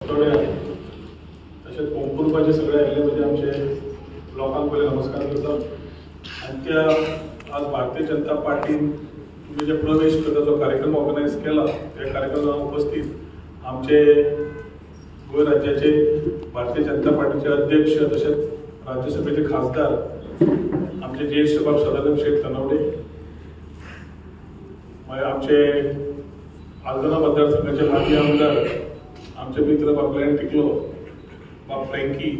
बस्तोड्या तशेंच पोंपुरपाचे सगळे आयिल्ले म्हणजे आमचे लोकांक पयले नमस्कार करता। आनी त्या आज भारतीय जनता पार्टीन तुम्ही जे प्रवेश करता जो कार्यक्रम ऑर्गनायज केला त्या कार्यक्रमात उपस्थित आमचे गोंय राज्याचे भारतीय जनता पार्टीचे अध्यक्ष तसेच राज्यसभेचे खासदार आमचे ज्येष्ठ बाब सदानंद शेठ तनवडे, आमचे आल्दोना मतदारसंघाचे माजी आमदार आमचे मित्र बाब ग्लॅन टिकलो, बाब फ्रँकी,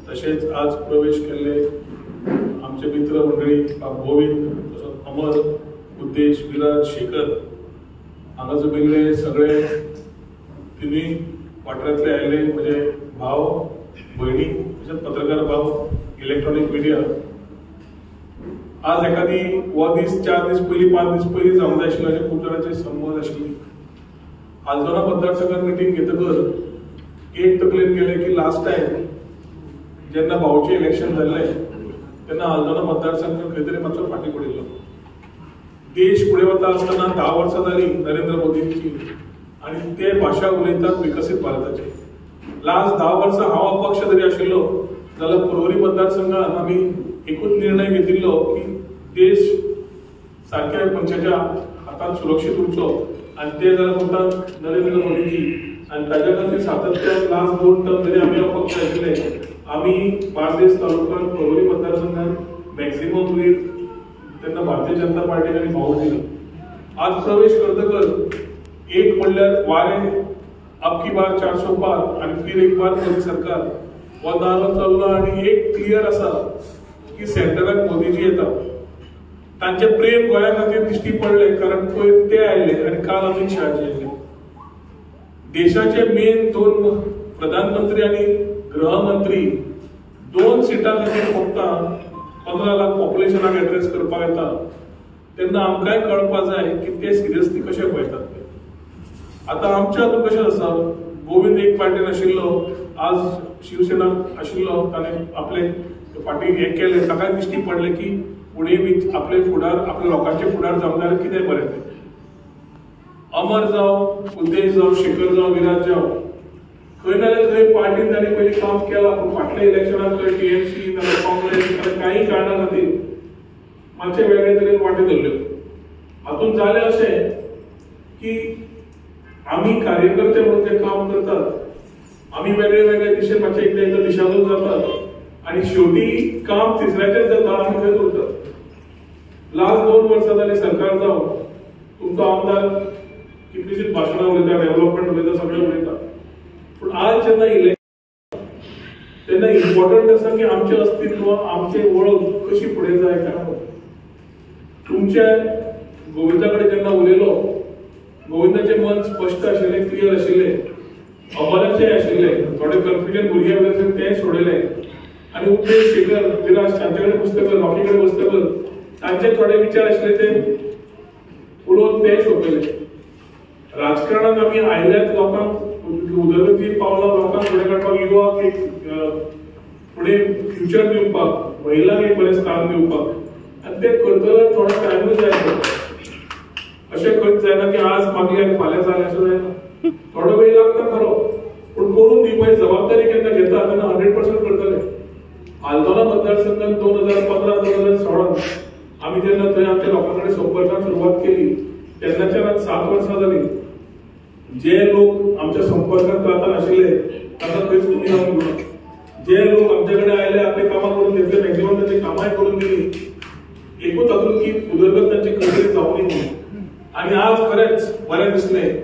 तसेच आज प्रवेश केले आमचे मित्र मंडळी बाब गोविंद, तसंच अमर, उद्देश, विराज, शेखर हांगा जमिल्ले सगळे तिन्ही वाठारांतले आयिल्ले म्हणजे भाव भयणी तशेंच पत्रकार भाव, इलेक्ट्रॉनिक मिडिया। आज एखादी हो दीस 4 दीस पयलीं 5 दीस पयलीं जावंक जाय आशिल्लें अशें खूब जाणांची समज आशिल्ली। आल्दोना मतदारसंघात मिटींग घेतकर एक तकलेन गेले की लास्ट टायम जेन्ना भावचें इलेक्शन जाल्लें तेन्ना आल्दोना मतदारसंघ खंय तरी मातसो फाटीं पडिल्लो। देश फुडें वता आसतना 10 वर्सां जालीं नरेंद्र मोदींची आनी ते भाशा उलयतात विकसीत भारताचे। लास्ट 10 वर्सां हांव अपक्ष जरी आशिल्लो जाल्यार परवरी मतदारसंघात आमी एकूच निर्णय घेतिल्लो की देश सारक्या मनशाच्या हातांत सुरक्षीत उरचो आनी ते जाल्यार फक्त नरेंद्र मोदीजी आनी ताच्या खातीर सातत्यान लास्ट 2 टर्म जरी आमी अपक्ष आशिल्ले आमी बार्देस तालुक्यात परवरी मतदारसंघात मॅक्झिमम लीड तेन्ना भारतीय जनता पार्टीन आनी भाव दिलो। आज प्रवेश करतकर एक म्हणल्यार वारे अब की बार 400 पार आणि फिर एक बार मोदी सरकार हो नारो चल्लो आनी एक क्लियर आसा की सेंटराक मोदीजी येता। तांचे प्रेम गोंया खातीर दिश्टी पडले कारण पयर ते आयले आनी काल अमित शहाजी आयले। देशाचे मेन 2 प्रधानमंत्री आनी गृहमंत्री 2 सिटां खातीर फक्त 15 लाख पॉप्युलेशनाक एड्रेस करपाक येता तेन्ना आमकांय कळपाक जाय की ते सिरियसली कशे पळयतात। आता आमच्या हातूंत कशें आसा, गोविंद एक पार्टीन आशिल्लो, आज शिवसेना आशिल्लो, ताणें आपले फाटी हे केले, ताका दिश्टी पडले की फुडें आपले फुडार आपल्या लोकांचे फुडार जावंक जाल्यार कितें बरें तें। अमर जावं, उद्देश जावं, शेखर जावं, विराज जावं, खंय ना जाल्यार खंय पार्टीन ताणें पयलीं काम केलां, पूण फाटल्या इलेक्शनाक खंय टीएमसी नाजाल्यार काँग्रेस नाजाल्यार कांय कारणां खातीर मातशे वेगळे तरेन वाटे धरल्यो। हातूंत जालें अशें की आमी कार्यकर्ते म्हणून जे काम करतात आमी वेगळे वेगळे दिशेन मातशे एकदा दिशाभूल जातात आनी शेवटी काम तिसऱ्याचेच जाता आमी थंय उरतात। लास्ट 2 वर्सां जालीं सरकार जावन तुमचो आमदार कितलीशीच भाशणां उलयता, डेव्हलपमेंट उलयता, सगळें उलयता, पूण आज जेन्ना इलेक्शन तेन्ना इम्पॉर्टंट आसा की आमचें अस्तित्व आमची वळख कशी फुडें जाय काय। तुमचे गोविंदा कडेन जेन्ना उलयलो गोविंदाचे मन स्पश्ट आशिल्ले, क्लियर आशिल्ले, अमराचे आशिल्ले, थोडे कन्फ्युजन भुरग्या भितर ते सोडले आनी उद्देश, शेखर, विराज तांचे कडेन पुस्तकां, रॉकी कडेन पुस्तकां, तांचे थोडे विचार आशिल्ले ते उलोवन ते सोंपले। राजकारणात आमी आयल्याच लोकांक उदरगती पावला लोकांक फुडें काडपाक, युवाक एक फुडें फ्युचर दिवपाक, महिलांक एक बरें स्थान दिवपाक आनी ते करतलो थोडो टायमूय जाय। अशें खंयच जायना की आज मागले आनी फाल्यां जालें अशें जायना, थोडो वेळ लागता खरो, पूण करून दिवपाची जबाबदारी केन्ना घेता तेन्ना 100% करतले। आल्दोना मतदारसंघात 2015-2016 आमी जेन्ना थंय आमच्या लोकां कडेन संपर्काक सुरवात केली तेन्नाच्यान आज 7 वर्सां जालीं। जे लोक आमच्या संपर्कांत रावता नाशिल्ले तांकां खंयच तुमी जावंक ना, जे लोक आमचे कडेन आयले आपली कामां करून घेतले, मॅक्झिमम तांची कामांय करून दिली, एकूच हातूंत की उदरगत तांची खंय तरी जावंदी म्हणून। आणि आज खरेंच बरें दिसलें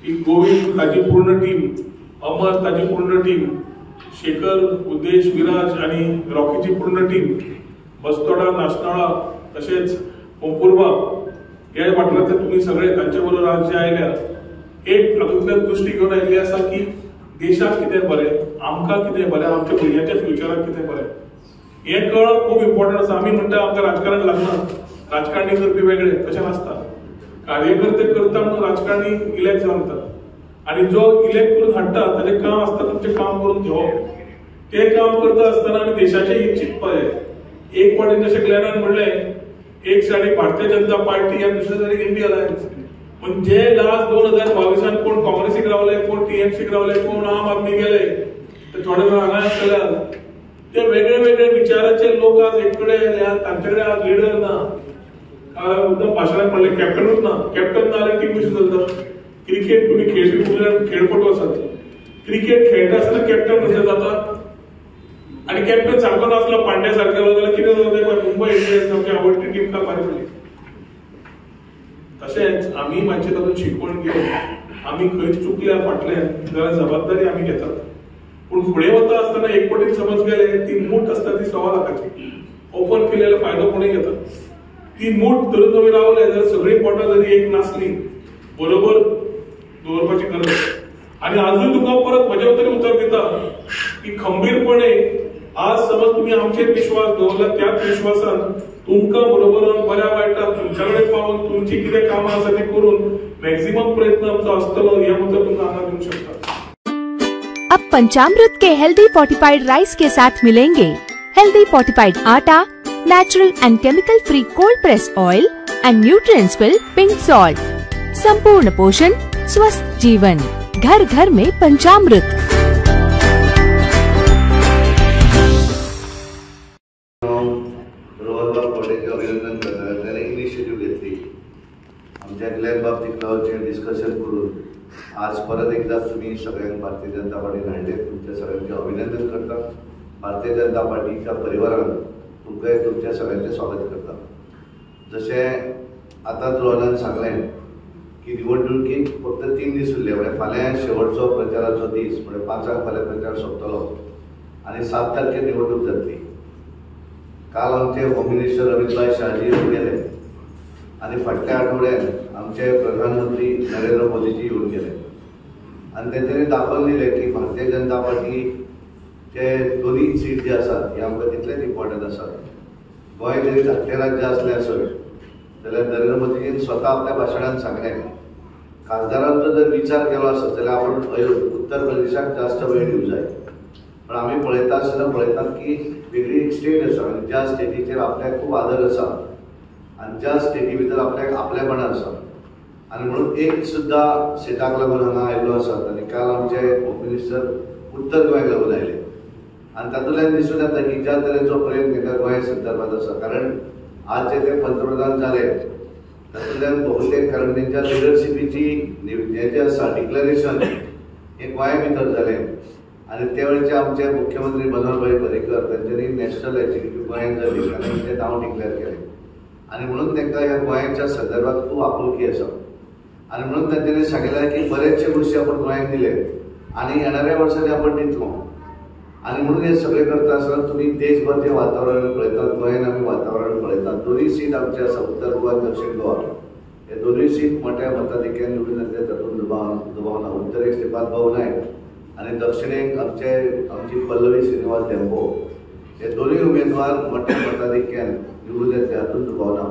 की गोविंद ताची पूर्ण टीम, अमर ताची पूर्ण टीम, शेखर, उद्देश, विराज आणि रॉकीची पूर्ण टीम, बस्तोडा, नाशनाळा तसेच पोंपुर्बा ह्या वाठारांतले तुमी सगळे तांचे बरोबर आज जे आयल्या एक हातूंतल्यान दृश्टी घेवन आयिल्ली आसा की देशाक कितें बरें, आमकां कितें बरें, आमच्या भुरग्यांच्या फ्युचराक कितें बरें हें कळप खूब इम्पॉर्टंट आसा। आमी म्हणटा आमकां राजकारण लागना, राजकारणी करपी वेगळे, तशें नासता। कार्यकर्ते करता म्हणून राजकारणी इलेक्ट जावन येतात आनी जो इलेक्ट करून हाडटा ताचें काम आसता तुमचें काम करून घेवप। ते काम करता आसतना आमी देशाचें हित चिंतपाक जाय। एक वाटेन जशें ग्लॅनान म्हणलें, एक सायडीक भारतीय जनता पार्टी आनी दुसरे सायडीक इंडिया अलायन्स पण जे लास्ट 2022 कोण काँग्रेसीक रावले, कोण टीएमसीक रावले, कोण आम आदमी गेले, ते थोडे जाण हांगा आसतले. ते वेगळे वेगळे विचाराचे लोक आज एककडे आले. तांच्याकडे आज लिडर ना. उदम भाशणात म्हणले कॅप्टनूच ना. कॅप्टन ना जाल्यार टीम कशी चलता. क्रिकेट तुम्ही खेळपटू आसात. क्रिकेट खेळटा आसतना कॅप्टन कशें जाता. आणि कॅप्टन सारको नासलो पांड्या सारकेलो जाल्यार कितें जाता. मुंबय इंडियन्स आमची आवडटी टीम का फारी पडली. तशेंच आमी मातशें तातूंत शिकवण घेवन आमी खंय चुकल्या फाटल्यान जाल्यार जबाबदारी आमी घेतात. पूण फुडें वता आसतना एक पटीन समज गेले ती मूठ आसता ती 1.25 लाखाची ओपन केलेलो फायदो कोणूय घेता. ती मूठ धरून तुमी रावले जाल्यार सगळी पोटां जरी एक नासली बरोबर दवरपाची गरज. आणि अजून तुका परत म्हजे तरी उतर दिता की खंबीरपणे आज समज तुम्ही आमचेर विश्वास दवरला त्याच विश्वासान तुमकां बरोबर बऱ्या वायटात तुमच्या कडेन पावून तुमची कितें कामां आसा ती करून मॅक्सिमम प्रयत्न आमचो आसतलो हे उतर तुमकां हांगा दिवंक शकता. अब पंचामृत के हेल्दी फोर्टिफाइड राइस के साथ मिलेंगे हेल्दी फोर्टिफाइड आटा, natural and chemical free cold press oil and nutrients filled pink salt. संपूर्ण पोषण, स्वस्थ जीवन, घर घर में पंचामृत. अभिनंदन करता. त्याने इनिशिएटिव्ह घेतली. आमच्या ग्लॅब बाबतीत डिस्कशन करून आज परत एकदा तुम्ही सगळ्यांक भारतीय जनता पार्टीन हाडले. तुमच्या सगळ्यांचे अभिनंदन करता. भारतीय जनता पार्टीच्या परिवारान तुमकां तुमच्या सगळ्यांचे स्वागत करता. जशें आतांच रोहनान सांगलें की निवडणुकीक फक्त 3 दीस उरले. म्हणजे फाल्यां शेवटचो प्रचाराचो दीस. म्हणजे 5 फाल्यां प्रचार सोंपतलो आनी 7 तारखेर निवडणूक जातली. काल आमचे होम मिनिस्टर अमित भाई शहाजी येऊन गेले आणि फाटल्या आठवड्यात आमचे प्रधानमंत्री नरेंद्र मोदीजी येऊन गेले आणि तेंच्यांनी दाखोवन दिले की भारतीय जनता पार्टीचे दोन्ही सीट जे आसात हे आमकां तितलेच इम्पॉर्टंट आसात. गोंय जरी धाकटें राज्य आसलें आसत जाल्यार नरेंद्र मोदीजीन स्वता आपल्या भाशणांत सांगलें खासदारांचो जर विचार केलो आसत जाल्यार आपण उत्तर प्रदेशाक जास्त वेळ दिवंक जाय. पण आमी पळयता आसतना पळयतात की वेगळी एक स्टेट आसा आनी ज्या स्टेटीचेर आपल्याक खूब आदर आसा आनी ज्या स्टेटी भितर आपल्याक आपलेपणां आसा आनी म्हणून एक सुद्दां सिटाक लागून हांगा आयिल्लो आसात. आनी काल आमचे होम मिनिस्टर उत्तर गोंयाक लागून आयले आनी तातूंतल्यान दिसून येता की ज्या तरेचो प्रेम तांकां गोंया संदर्भात आसा. कारण आज जे ते पंतप्रधान जाले तातूंतल्यान बहुतेक कारण तेंच्या लिडरशिपीची हें जें आसा डिक्लेरेशन हें गोंया भितर जालें. आणि त्यावेळेचे आमचे मुख्यमंत्री मनोहरभाई पर्रीकर त्यांच्यानी नॅशनल एक्झिक्युटिव्ह गोंयांत जाली आनी तें नांव डिक्लेअर केलें. आनी म्हणून तांकां ह्या गोंयाच्या संदर्भात खूब आपुलकी आसा. आनी म्हणून तांच्यांनी सांगिल्लें की बरेचशे गोश्टी आपण गोंयांक दिले आनी येणाऱ्या वर्सांनी आपण दितलो. आनी म्हणून हे सगळें करता आसतना तुमी देशभर जें वातावरण पळयतात गोंयांत आमी वातावरण पळयतात. दोनूय सीट आमचे आसा उत्तर गोवा आनी दक्षिण गोवा. हे दोनूय सीट मोठ्या मताधिक्यान निवडून येतले तातूंत दुबाव ना. उत्तरेक श्रीपाद भाऊ नायक आणि दक्षिणेक आमची पल्लवी श्रीनिवास डेंपो हे दोन्ही उमेदवार मोठ्या मताधिक्यान निवडून येतले हातूंत दुबाव ना.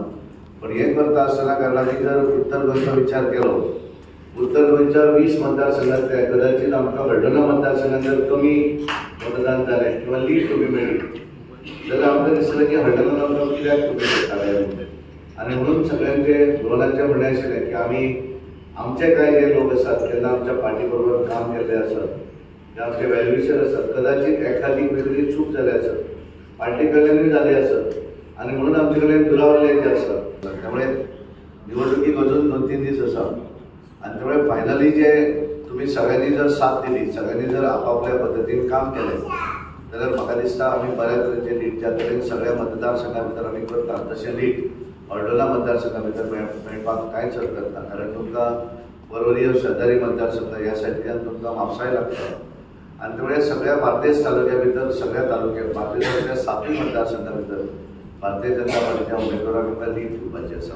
पण हे करता आसतना कारणांनी जर उत्तर गोंयचो विचार केलो उत्तर गोंयच्या 20 मतदारसंघांतले कदाचित आमकां हळदोणा मतदारसंघात जर कमी मतदान जालें किंवा लीड कमी मेळ्ळी जाल्यार आमकां दिसलें की हळदोणान आमकां कित्याक कमी करताले. आनी म्हणून सगळ्यांचे धोरणाचें म्हणणें आशिल्लें की आमी आमचे कांय जे लोक आसात केन्ना आमच्या पार्टी बरोबर काम केल्ले आसात जे आमचे व्हॅल्युएशन आसात कदाचित एखादी वेगळी चूक जाली आसत पार्टी कडल्यानूय जाली आसत आनी म्हणून आमचे कडेन दुरावले जे आसात. त्यामुळे निवडणुकीक अजून 2-3 दीस आसा आनी त्यामुळे फायनली जे तुम्ही सगळ्यांनी जर साथ दिली सगळ्यांनी जर आपापल्या पद्धतीन काम केलें जाल्यार म्हाका दिसता आमी बऱ्या तरेचे लीड ज्या तरेन सगळ्या मतदारसंघा भितर आमी करतात तशें लीड हळदोणा मतदारसंघा भितर मेळपाक कांयच हरकत ना. कारण तुमकां परवरी शेजारी मतदारसंघ ह्या सायडीच्यान तुमकां म्हापसाय लागता आनी त्यामुळे सगळ्या बार्देस तालुक्या भितर सगळ्या तालुक्यात बार्देसाच्या 7 मतदारसंघा भितर भारतीय जनता पार्टीच्या उमेदवाराक आमकां लीड दिवपाची आसा.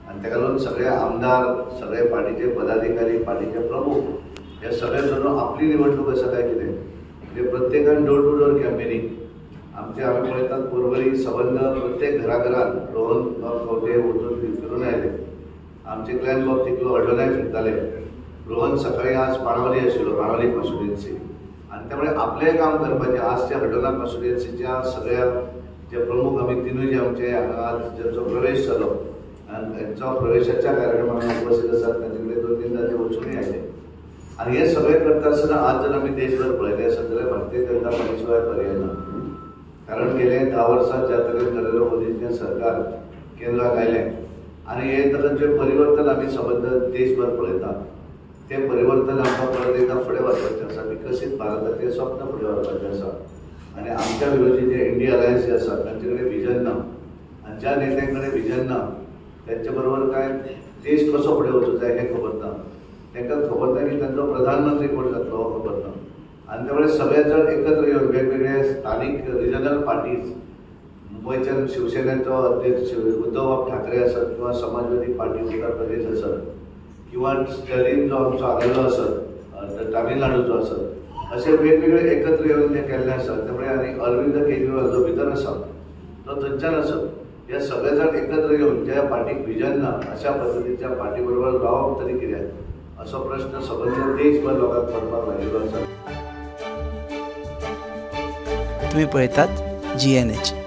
आनी ताका लागून सगळे आमदार सगळे पार्टीचे पदाधिकारी पार्टीचे प्रमुख हे सगळे सोडून आपली निवडणूक आसा काय कितें म्हणजे प्रत्येकान डोर टू डोर कॅम्पेनिंग आमचे आमी पळयतात परवरी सबंद प्रत्येक घराघरान रोहन कवटे वचून फिरून आयले. आमचे क्लॅन बाब तिकलो हळदोणाय फिरताले. रोहन सकाळी आज बाणावली आशिल्लो बाणावली कॉन्स्टिट्युएन्सी आनी त्यामुळे आपलें काम करपाचें आजच्या हळदोणा कॉन्स्टिट्युएन्सीच्या सगळ्या जे प्रमुख आमी तिनूय जे आमचे आज ज्यांचो प्रवेश जालो आनी त्यांचो प्रवेशाच्या कार्यक्रमाक उपस्थित आसात जाता ते वचूनय आयले आणि हे सगळे करता आसतना आज जर आमी देशभर पळयले आसत जाल्यार भारतीय जनता पार्टी शिवाय पर्याय ना. कारण गेले 10 वर्सात ज्या तरेन नरेंद्र मोदींचें सरकार केंद्राक आयलें आणि हे तरेन जे परिवर्तन आमी सबंद देशभर पळयता ते परिवर्तन आमकां परत एकदा फुडें व्हरपाचें आसा. विकसीत भारताचें स्वप्न फुडें व्हरपाचें आसा आणि आमच्या विरोधी जे इंडिया अलायन्स जे आसा तांचे कडेन विजन ना आणि ज्या नेत्यांकडे विजन ना त्यांच्या बरोबर काय देश कसो फुडें वचूं जाय हें खबर ना. तांकां खबर ना की तांचो प्रधानमंत्री कोण जातलो हो खबर ना आणि त्यामुळे सगळे जण एकत्र येवन वेगवेगळे स्थानिक रिजनल पार्टीज मुंबयच्या शिवसेनेचो अध्यक्ष उद्धव ठाकरे आसत किंवा समाजवादी पार्टी उत्तर प्रदेश आसत किंवा स्टॅलिन जो आमचो आघाडो आसत तामिळनाडूचो आसत असे वेगवेगळे एकत्र येवन ते केल्ले आसात. त्यामुळे आनी अरविंद केजरीवाल जो भितर आसा तो थंयच्यान आसत हे सगळे जण एकत्र येवन ज्या पार्टीक विजन ना अशा पद्दतीच्या पार्टी बरोबर रावप तरी कित्याक असो प्रश्न सबंद देशभर लोकांक पडपाक लागिल्लो आसा. तुम्ही पळयतात GNH.